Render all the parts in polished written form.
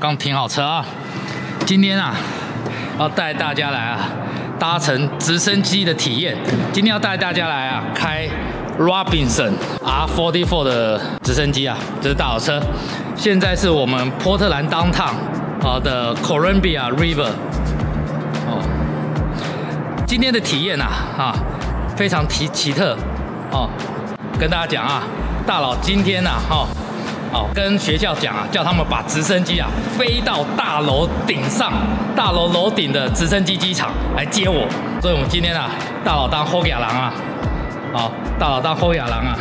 刚停好车啊，今天啊要带大家来啊搭乘直升机的体验。今天要带大家来啊开 Robinson R44 的直升机啊，这是大佬车。现在是我们波特兰 downtown 的 Columbia River 哦。今天的体验啊非常奇特哦，跟大家讲啊，大佬今天啊跟学校讲啊，叫他们把直升机啊飞到大楼顶上，大楼楼顶的直升机机场来接我。所以我们今天啊，大佬当后亚郎啊，大佬当后亚郎啊，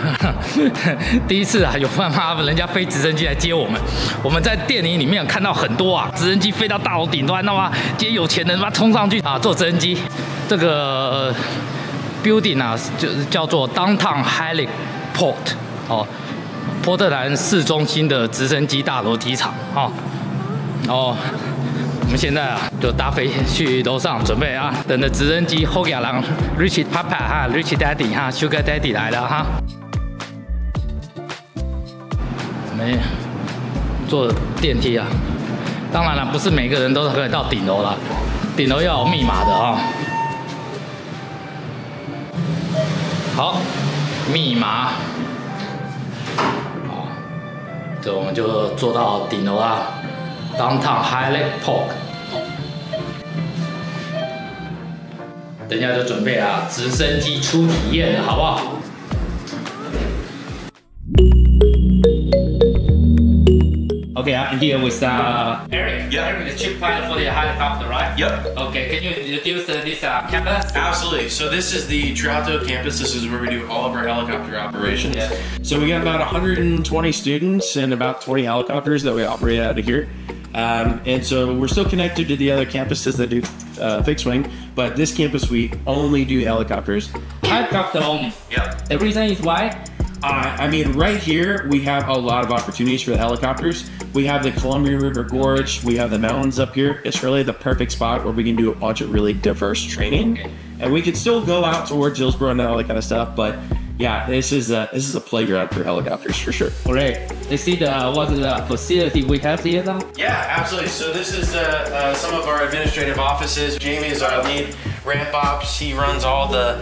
第一次啊有办法人家飞直升机来接我们。我们在电影里面看到很多啊，直升机飞到大楼顶端，那么接有钱人嘛冲上去啊坐直升机。这个building 啊，就是叫做 Downtown Heliport 哦。波特兰市中心的直升机大楼机场我们现在啊就搭飞去楼上，准备啊等着直升机后亚郎 Rich Papa Rich Daddy Sugar Daddy 来了哈。我们坐电梯啊，当然了，不是每个人都可以到顶楼了，顶楼要有密码的好，密码。这我们就坐到顶楼啦 ，Downtown Heliport。等一下就准备啊，直升机初体验了，好不好？Okay, I'm here with Eric. Yeah. Eric, the chief pilot for the helicopter, right? Yep. Okay, can you introduce this campus? Absolutely. So this is the Toronto campus. This is where we do all of our helicopter operations. Yeah. So we got about 120 students and about 20 helicopters that we operate out of here. And so we're still connected to the other campuses that do fixed wing, but this campus we only do helicopters. Helicopter only. Yep. The reason is why? I mean, right here, we have a lot of opportunities for the helicopters. We have the Columbia River Gorge. We have the mountains up here. It's really the perfect spot where we can do a bunch of really diverse training. Okay. And we can still go out towards Hillsborough and all that kind of stuff. But yeah, this is a playground for helicopters for sure. Great. You see what the facility we have here now? Yeah, absolutely. So this is some of our administrative offices. Jamie is our lead ramp ops. He runs all the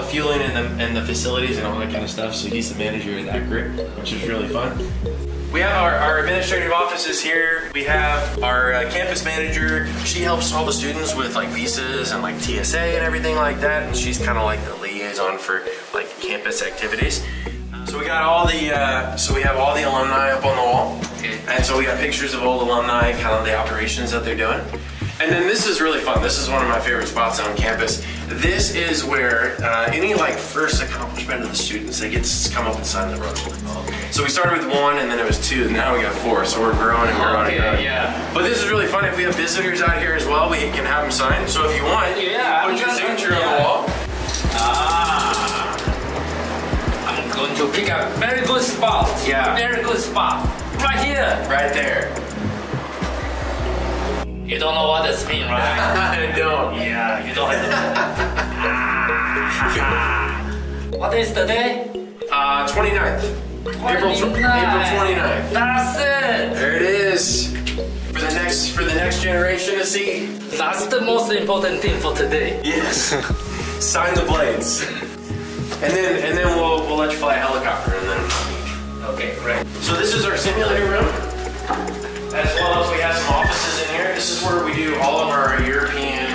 fueling and the facilities and all that kind of stuff. So he's the manager of that group, which is really fun. We have our administrative offices here. We have our campus manager. She helps all the students with like visas and like TSA and everything like that. And she's kind of like the liaison for like campus activities. So we got all the, so we have all the alumni up on the wall. Okay. And so we got pictures of old alumni, kind of the operations that they're doing. And then this is really fun. This is one of my favorite spots on campus. This is where any like first accomplishment of the students, they get to come up and sign the road. So we started with 1 and then it was 2 and now we got 4. So we're growing and growing and growing. Yeah. But this is really fun. If we have visitors out here as well, we can have them sign. So if you want, put your signature on the wall. I'm going to pick a very good spot. Yeah. Very good spot. Right here. Right there. You don't know what this means, right? I don't. Yeah, you don't have to. What is the day? 29th. April 29th. That's it. There it is. For the next generation to see. That's the most important thing for today. Yes. Sign the blades. And then we'll let you fly a helicopter and then. Okay, great. So this is our simulator room. As well as we have some offices in here. This is where we do all of our European,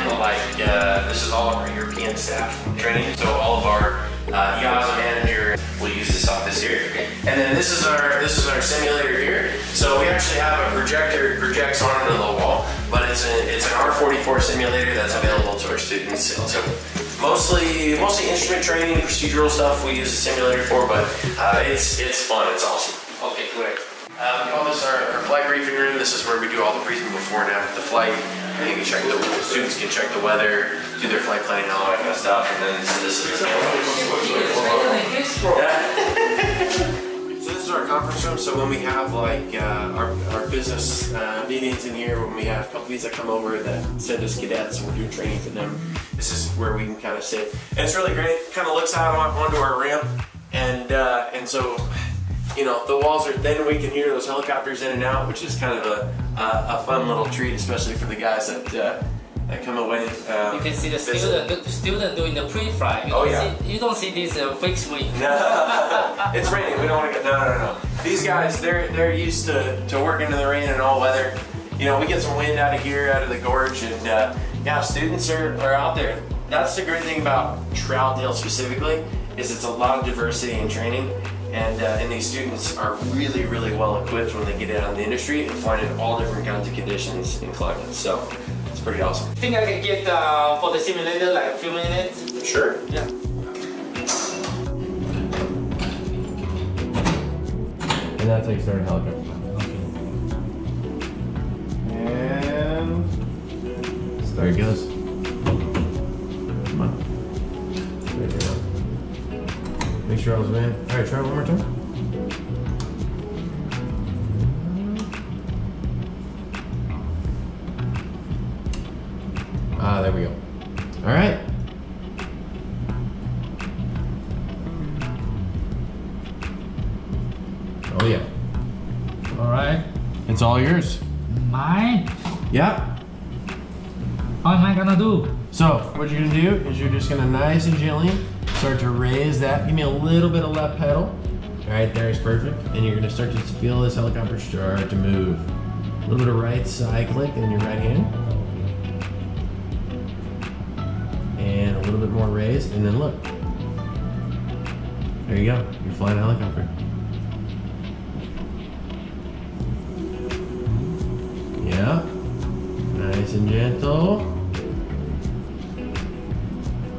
this is all of our European staff training. So all of our EASA manager will use this office here. And then this is our simulator here. So we actually have a projector, it projects onto the wall, but it's an R44 simulator that's available to our students. So mostly instrument training, procedural stuff we use a simulator for, but it's fun, it's awesome. Okay, great. We call this our flight briefing room. This is where we do all the briefing before and after the flight. And you can check the students can check the weather, do their flight planning, all that kind of stuff. And then this is So this is our conference room. So when we have like our business meetings in here, when we have companies that come over that send us cadets and we're doing training for them, this is where we can kind of sit. And it's really great. Kind of looks out onto our ramp, and so you know, the walls are thin, we can hear those helicopters in and out, which is kind of a fun little treat, especially for the guys that come away. You can see the student doing the pre-flight. You don't see this fixed wing. It's raining. We don't want to get. No. These guys, they're used to working in the rain and all weather. You know, we get some wind out of here, out of the gorge, and yeah, students are out there. That's the great thing about Troutdale specifically, is it's a lot of diversity in training, and these students are really, really well equipped when they get out in the industry and flying in all different kinds of conditions and climates. So it's pretty awesome. I think I can get for the simulator like a few minutes. Sure. Yeah. And that's how you start a helicopter. And there it goes. Come on. There you go. Make sure I was in. All right, try it one more time. Ah, there we go. All right. Oh yeah. All right. It's all yours. Mine? Yep. How am I gonna do? So what you're gonna do is you're just gonna nice and gently start to raise that. Give me a little bit of left pedal. All right, there is perfect. And you're gonna start to feel this helicopter start to move. A little bit of right side click in your right hand. And a little bit more raise, and then look. There you go, you're flying a helicopter. Yeah, nice and gentle.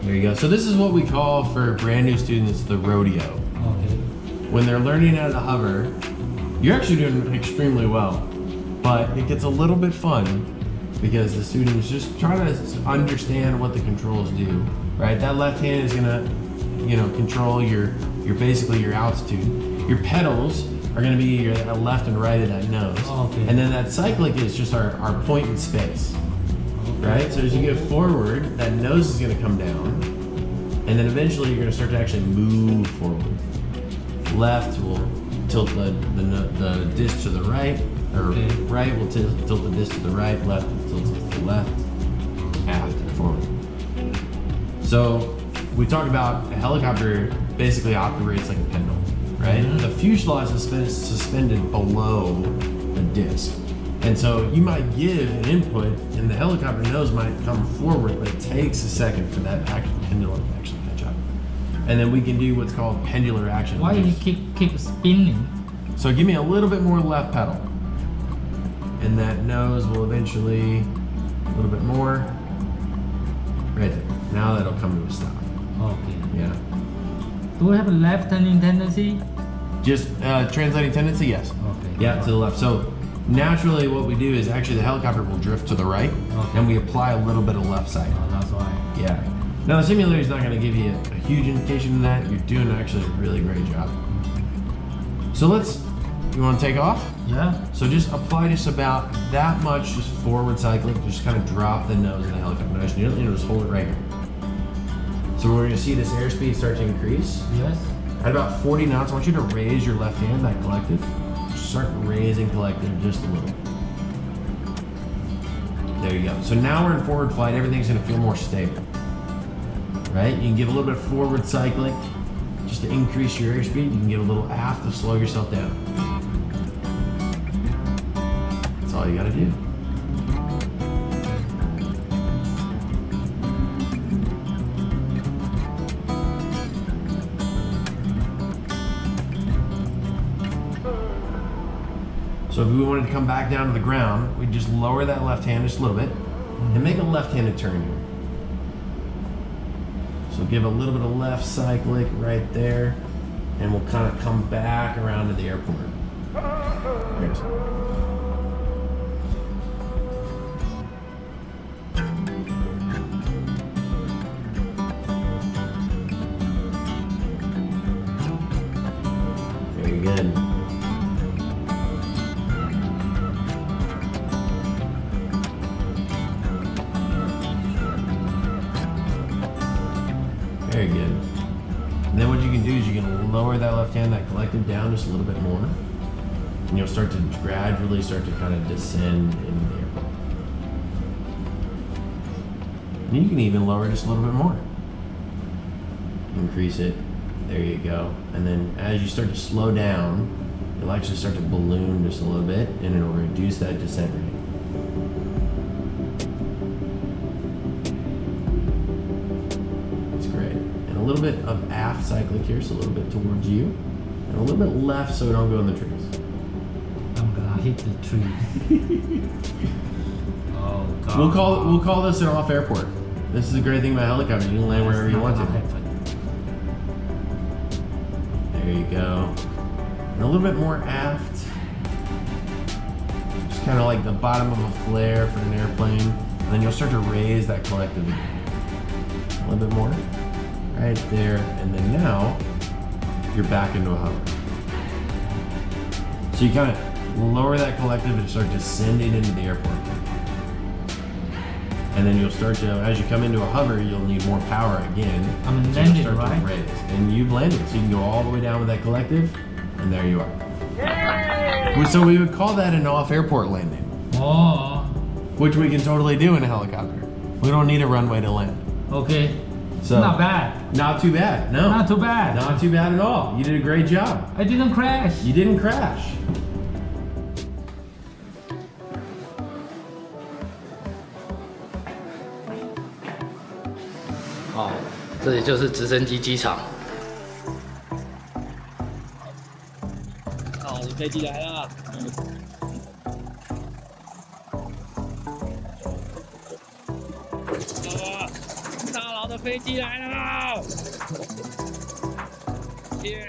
There you go. So this is what we call, for brand new students, the rodeo. Okay. When they're learning how to hover, you're actually doing extremely well, but it gets a little bit fun because the students just try to understand what the controls do, right? That left hand is gonna, you know, control your basically your altitude. Your pedals are gonna be your left and right of that nose. Okay. And then that cyclic is just our point in space, right? So as you go forward, that nose is gonna come down, and then eventually you're gonna start to actually move forward. Left will tilt the disc to the right, or right will tilt the disc to the right, left will tilt to the left, aft and forward. So we talked about a helicopter basically operates like a pendulum, right? Mm-hmm. The fuselage is suspended below the disc. And so you might give an input and the helicopter nose might come forward, but it takes a second for that actual pendulum to actually catch up. And then we can do what's called pendular action. Why you keep spinning? So give me a little bit more left pedal. And that nose will eventually, a little bit more. Right there. Now that'll come to a stop. Okay. Yeah. Do we have a left turning tendency? Just translating tendency, yes. Okay. Yeah, to the left. So naturally what we do is actually the helicopter will drift to the right, and we apply a little bit of left side. Oh, that's why. Yeah. Now the simulator is not going to give you a huge indication of that. You're doing actually a really great job. So you want to take off? Yeah. So just apply just about that much, just forward cycling, just kind of drop the nose of the helicopter. Nice and gently, and just hold it right here. So we're going to see this airspeed start to increase. Yes. At about 40 knots, I want you to raise your left hand, that collective. Start raising collective just a little. There you go. So now we're in forward flight, everything's going to feel more stable. Right? You can give a little bit of forward cycling just to increase your airspeed. You can give a little aft to slow yourself down. That's all you got to do. So if we wanted to come back down to the ground, we'd just lower that left hand just a little bit and make a left-handed turn here. So give a little bit of left cyclic right there, and we'll kind of come back around to the airport. There's very good. Very good. And then what you can do is you can lower that left hand, that collective down just a little bit more. And you'll start to gradually start to kind of descend into the airplane. And you can even lower just a little bit more. Increase it. There you go. And then as you start to slow down, you'll actually start to balloon just a little bit, and it'll reduce that descent rate. That's great. And a little bit of aft cyclic here, so a little bit towards you, and a little bit left so we don't go in the trees. I'm gonna hit the tree. Oh God. We'll call this an off airport. This is the great thing about helicopters. You can land wherever you want to. There you go. And a little bit more aft. Just kind of like the bottom of a flare for an airplane. And then you'll start to raise that collective a little bit more. Right there. And then now you're back into a hover. So you kind of lower that collective and start descending into the airport. And then you'll start to, as you come into a hover, you'll need more power again. I'm landed, right? To raise. And you've landed, so you can go all the way down with that collective, and there you are. Yay! So we would call that an off-airport landing. Oh. Which we can totally do in a helicopter. We don't need a runway to land. Okay. So not bad. Not too bad, no. Not too bad. Not too bad at all. You did a great job. I didn't crash. You didn't crash.哦，这里就是直升机机场。好，飞机来了。大佬的飞机来了！耶！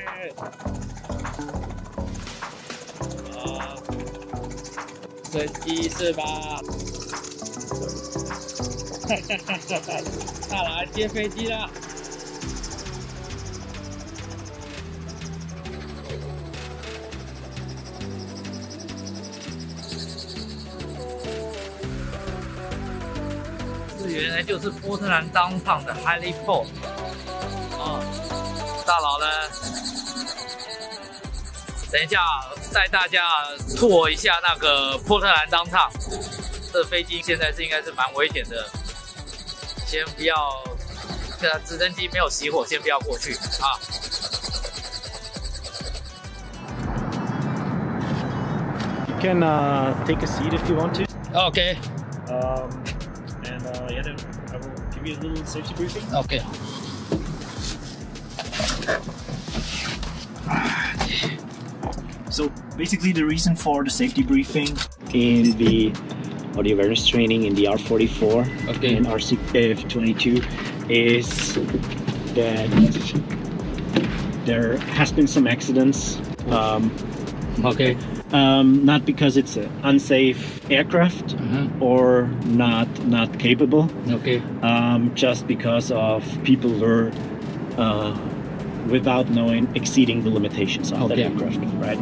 升机是吧？大佬来接飞机了。这原来就是波特兰当趟的 Highly Fort。哦，大佬呢？等一下带大家拓一下那个波特兰当趟。这飞机现在应该是蛮危险的。先不要，直升机没有熄火，先不要过去啊。You can take a seat if you want to. Okay. And yeah, then I will give you a little safety briefing. Okay. So basically, the reason for the safety briefing in the audio awareness training in the R44 and RCF22 is that there has been some accidents. Not because it's an unsafe aircraft or not capable. Just because of people were without knowing exceeding the limitations of that aircraft, right?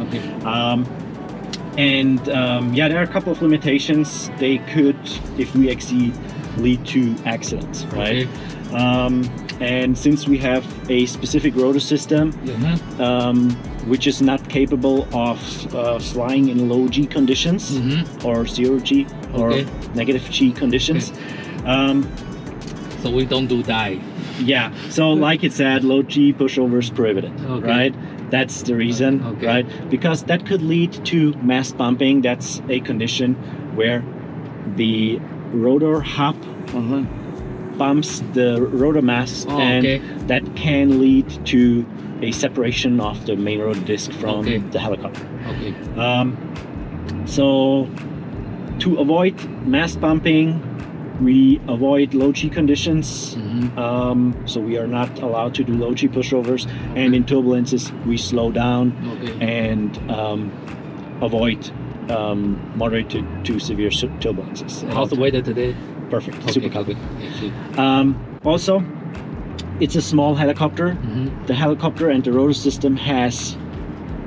Yeah, there are a couple of limitations. They could, if we exceed, lead to accidents, right? And since we have a specific rotor system, which is not capable of flying in low G conditions or zero G or negative G conditions. So we don't do dive. Yeah, so like it said, low G pushover is prohibited, right? That's the reason, right? Because that could lead to mast bumping. That's a condition where the rotor hub bumps the rotor mast, and that can lead to a separation of the main rotor disc from the helicopter. So to avoid mast bumping, we avoid low G conditions, so we are not allowed to do low G pushovers, and in turbulences we slow down and avoid moderate to severe turbulences. How's the weather today? Perfect, super good. Also, it's a small helicopter. The helicopter and the rotor system has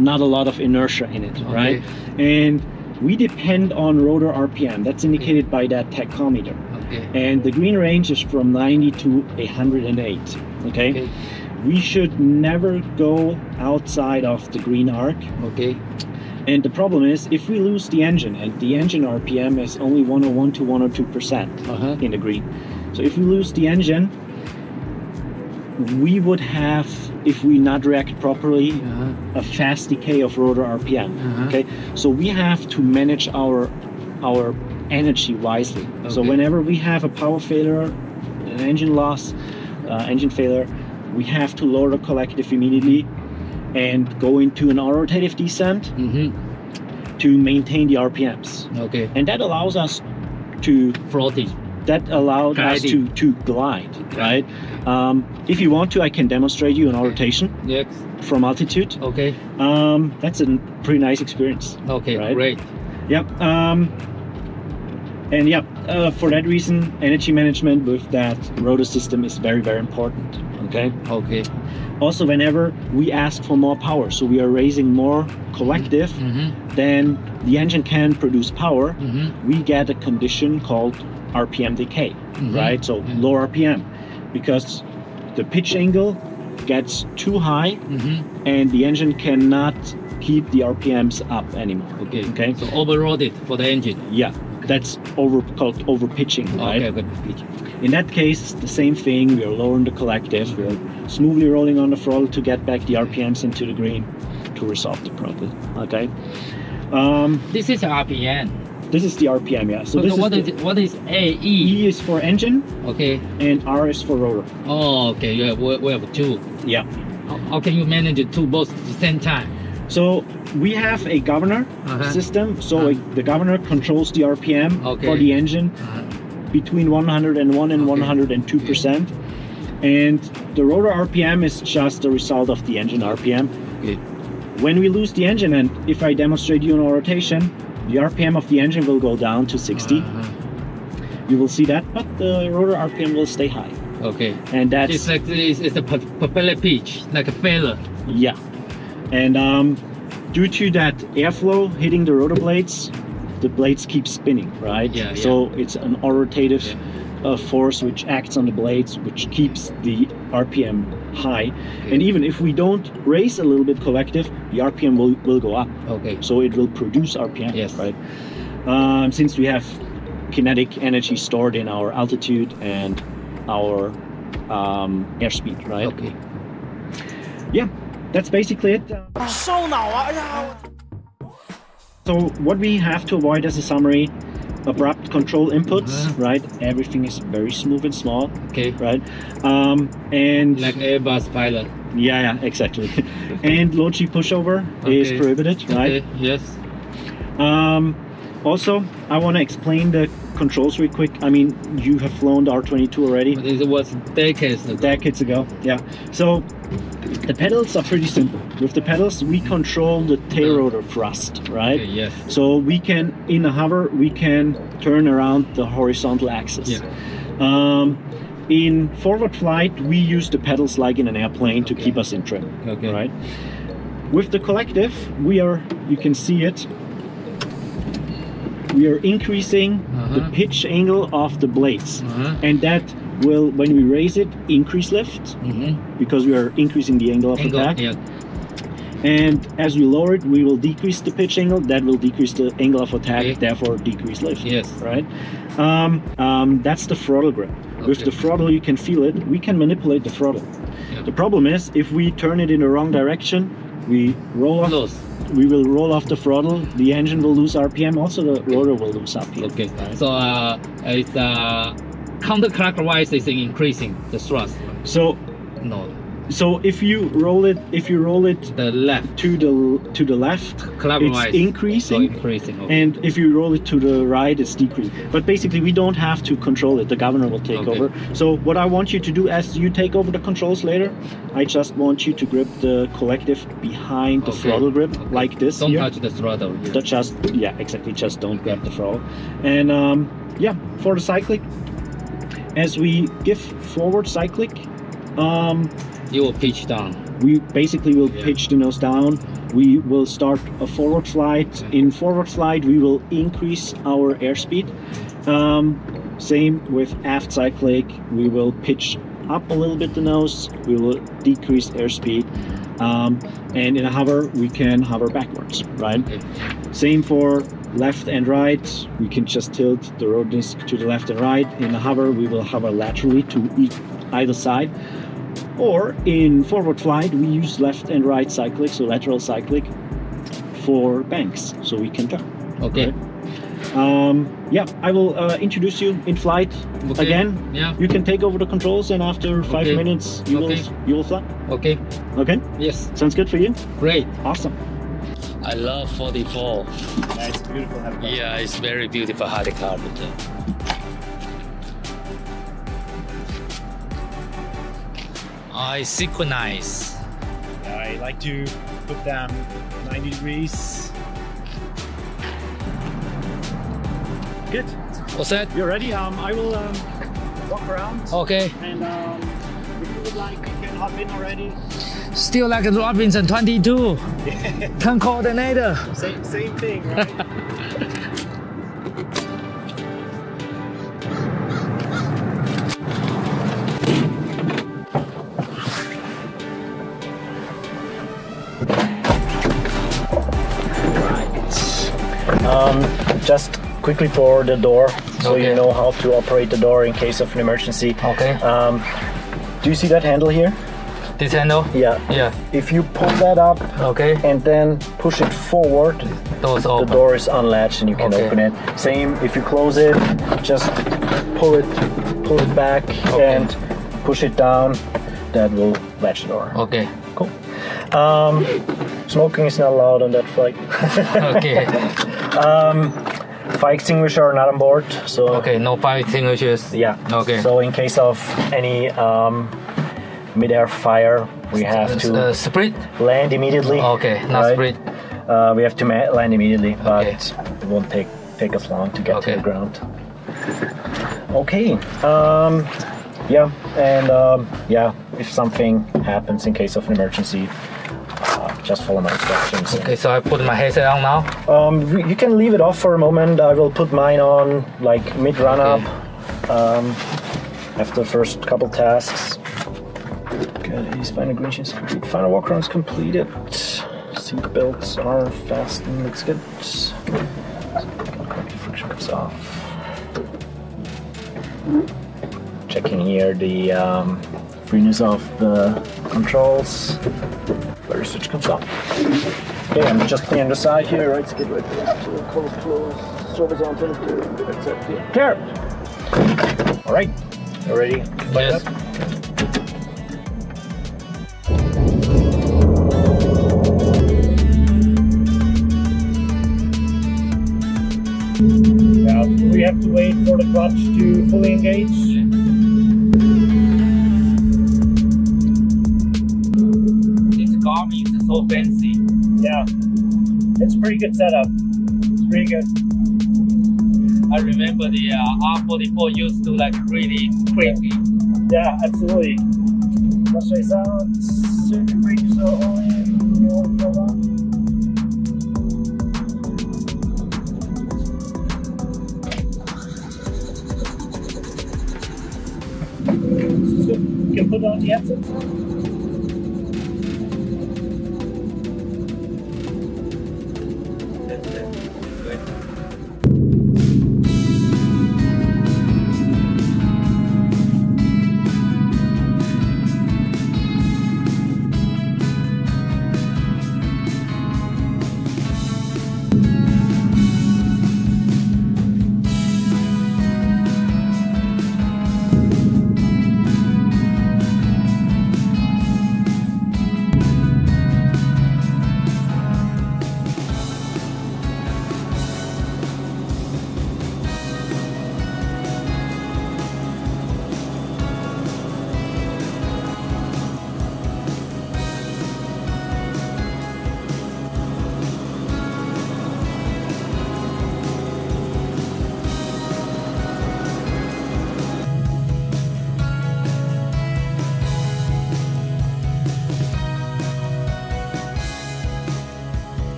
not a lot of inertia in it, right? And we depend on rotor RPM. That's indicated by that tachometer. And the green range is from 90 to 108. we should never go outside of the green arc. Okay. And the problem is, if we lose the engine, and the engine RPM is only 101 to 102% in the green. So if we lose the engine, we would have, if we not react properly, a fast decay of rotor RPM. Okay, so we have to manage our energy wisely. Okay. So whenever we have a power failure, an engine loss, engine failure, we have to lower the collective immediately and go into an rotative descent to maintain the RPMs. Okay, and that allows us to floating. That allowed us to glide, right? If you want to, I can demonstrate you an rotation from altitude. Okay. That's a pretty nice experience. Okay, right? Great. Yep. And yep, for that reason, energy management with that rotor system is very, very important. Okay. Okay. Also, whenever we ask for more power, so we are raising more collective, then the engine can produce power. We get a condition called RPM decay, right? So low RPM, because the pitch angle gets too high and the engine cannot keep the RPMs up anymore. Okay. Okay. So overloaded for the engine. Yeah, that's called over pitching, right? Okay, pitching. In that case, the same thing. We are lowering the collective. We are smoothly rolling on the throttle to get back the RPMs into the green to resolve the problem. Okay. This is RPM. This is the RPM, yeah. So this what is AE? E is for engine. Okay. And R is for rotor. Oh, okay. Yeah, we have two. Yeah. How can you manage the two both at the same time? So we have a governor system. So the governor controls the RPM for the engine between 101 and 102%. And the rotor RPM is just the result of the engine RPM. Okay. When we lose the engine, and if I demonstrate you in a rotation, the RPM of the engine will go down to 60. You will see that, but the rotor RPM will stay high. Okay. And that's... It's like it's a propeller pitch, like a failure. Yeah. And due to that airflow hitting the rotor blades, the blades keep spinning, right? Yeah. So it's an rotative force which acts on the blades, which keeps the RPM high. Okay. And even if we don't raise a little bit collective, the RPM will go up. Okay. So it will produce RPM, right? Since we have kinetic energy stored in our altitude and our airspeed, right? Okay. Yeah, that's basically it. So what we have to avoid as a summary: abrupt control inputs, right? Everything is very smooth and small. Okay. Right. And like Airbus pilot. Yeah, exactly. And low G pushover is prohibited, right? Okay. Yes. Also, I want to explain the controls real quick. I mean, you have flown the R22 already. But it was decades ago. Decades ago, yeah. So the pedals are pretty simple. With the pedals, we control the tail rotor thrust, right? Okay, yes. So we can, in a hover, we can turn around the horizontal axis. Yeah. In forward flight, we use the pedals like in an airplane to keep us in trim, right? With the collective, we are, you can see it, we are increasing the pitch angle of the blades, and that will, when we raise it, increase lift because we are increasing the angle of attack. Yeah. And as we lower it, we will decrease the pitch angle. That will decrease the angle of attack, therefore decrease lift. Yes. Right. That's the throttle grip. With the throttle, you can feel it. We can manipulate the throttle. The problem is, if we turn it in the wrong direction, we roll off. We will roll off the throttle. The engine will lose RPM. Also, the rotor will lose RPM. Okay. Right? So it's counterclockwise is increasing the thrust. So no. So if you roll it the left to the left, it's increasing. And if you roll it to the right, it's decreasing. But basically, we don't have to control it. The governor will take over. So what I want you to do as you take over the controls later, I just want you to grip the collective behind the throttle grip like this. Don't touch the throttle. Exactly. Just don't grab the throttle. And yeah, for the cyclic, as we give forward cyclic, you will pitch down. We basically will pitch the nose down. We will start a forward flight. In forward flight, we will increase our airspeed. Same with aft cyclic. We will pitch up a little bit the nose, we will decrease airspeed. And in a hover, we can hover backwards, right? Okay. Same for left and right. We can just tilt the rotor disc to the left and right. In a hover, we will hover laterally to either side. Or in forward flight, we use left and right cyclic, so lateral cyclic, for banks, so we can turn. Okay. Right? Yeah, I will introduce you in flight again. Yeah. You can take over the controls, and after 5 minutes, you will fly. Okay. Okay. Yes. Sounds good for you? Great. Awesome. I love 44. Yeah, it's beautiful helicopter. Yeah, it's very beautiful helicopter. I synchronize. I like to put them 90 degrees. Good. What's that? You're ready? I will walk around. Okay. And if you would like, you can hop in already. Still like a Robinson 22. Turn coordinator. Same thing, right? Just quickly for the door, so you know how to operate the door in case of an emergency. Okay. Do you see that handle here? This handle? Yeah. Yeah. If you pull that up, and then push it forward, the door is unlatched and you can open it. Same if you close it, just pull it back and push it down. That will latch the door. Okay. Cool. Smoking is not allowed on that flight. Okay. Fire extinguisher are not on board, so no fire extinguishers. Yeah. Okay. So in case of any mid-air fire, we have to split land immediately. Okay, not split. We have to land immediately, but it won't take us long to get to the ground. Okay. Yeah, and yeah, if something happens in case of an emergency, just follow my instructions. Okay, so I put my headset on now? You can leave it off for a moment. I will put mine on like mid-run up after the first couple tasks. Good, final ignition is complete. Final walk around is completed. Seat belts are fastened. Looks good. Friction comes off. Checking here the freeness of the controls. Fire switch comes off. Okay, I'm just on the side here, right? Skid right there. Close. Service on to that's it. Clear. All right, you ready? Yes. Now we have to wait for the clutch to fully engage. It's so fancy. Yeah, it's a pretty good setup. It's pretty good. I remember the R44 used to like really creepy. Yeah, absolutely. Let's out. Circuit breakers are all in. Hold on. You can put on the headsets.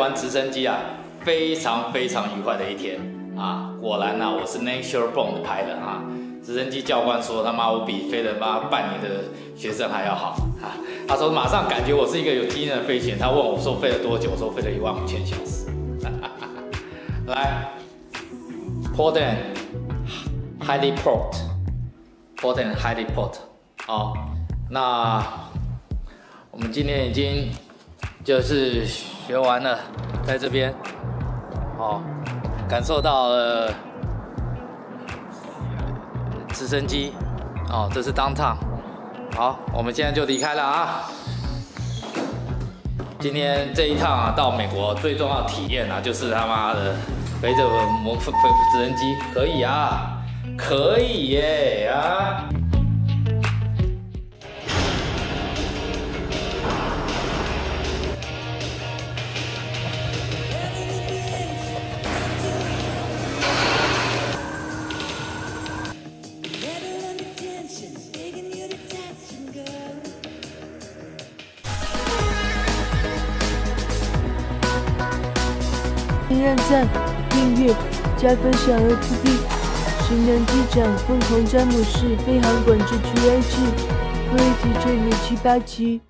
玩直升机啊，非常愉快的一天啊！果然啊，我是 Nature Bond 拍的啊。直升机教官说他妈我比飞了半年的学生还要好啊！他说马上感觉我是一个有经验的飞行员。他问我说飞了多久？我说飞了15000小时。来 ，Port and Heliport。Port and Heliport， 好，那我们今天已经就是学完了，在这边，哦，感受到了直升机，哦，这是 downtown， 好，我们现在就离开了啊。今天这一趟啊，到美国最重要的体验啊，就是他妈的飞这个直升机，可以啊。可以耶啊！请按赞、订阅、加分享 FB。神人机长疯狂詹姆士飞航管制区 A 制，各位集成787。